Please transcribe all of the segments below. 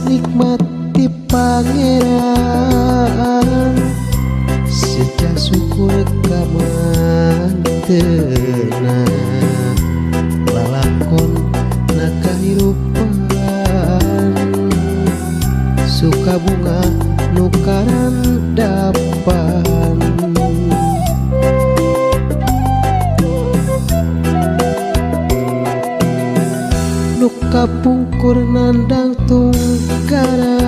nikmati pangeran seja syukur kamantena lalakon na kahirupan suka bunga nukaran dapan nuka pungkur nandang tunggara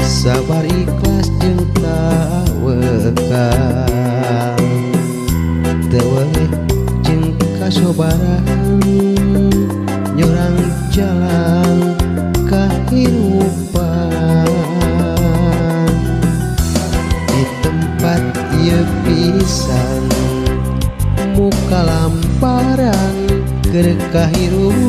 sabar ikhlas jeung tawakal teweleh jeung kasobaran nyorang jalan kahirupan di tempat ieu pisan muka lamparan keur kahirupan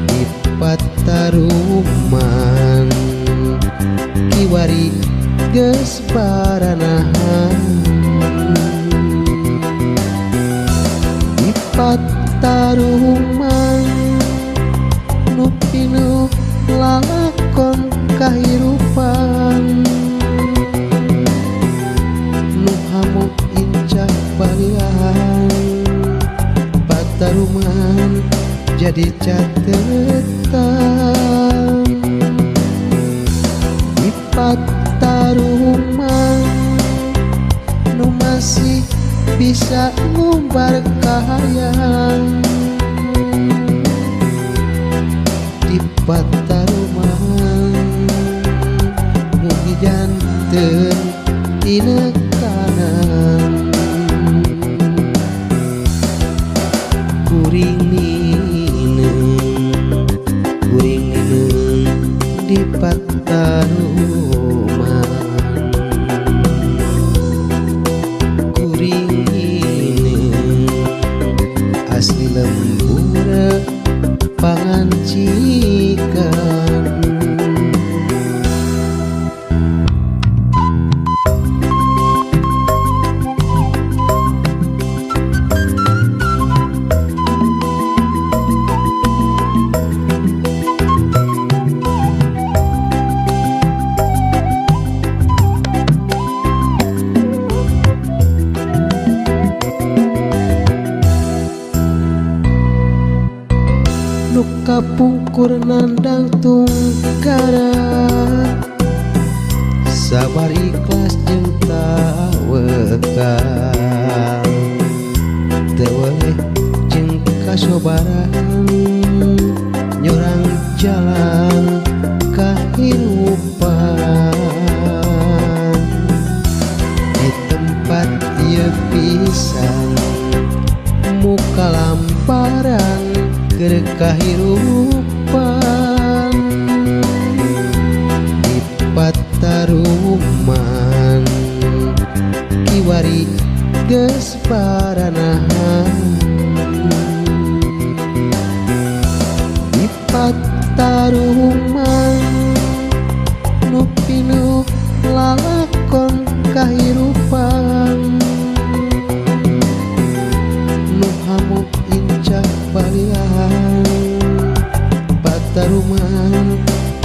di pataruman kiwari geus baranahan di pataruman nu pinuh lalakon kahirupan nu hamu incah balian pataruman jadi catetan di pataruman nu masih bisa ngumbar kahayang di pataruman mugi janten tina kanan kuring nineng di pataruman kuring nineng asli lembur pangancikan nuka pungkur nandang tunggara sabar ikhlas jeung tawakal teweleh jeung kasobaran nyorang jalan kahirupan di tempat ieu pisan muka lamparan keur kahirupan di pataruman kiwari geus baranahan di pataruman nu pinuh lalakon kahirupan nu hamu incah balian pataruman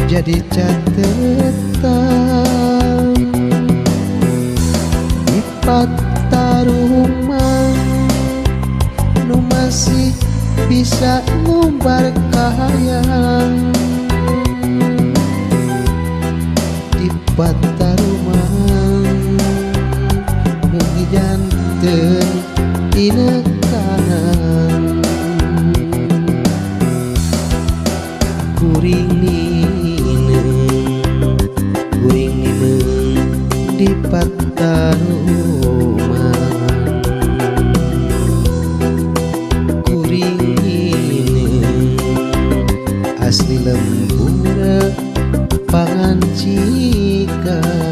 jadi catetan di pataruman nu masih bisa ngumbar kahayang di pataruman mugi janten tina kanan kuring nineng di pataruman kuring nineng asli lembur pangancikan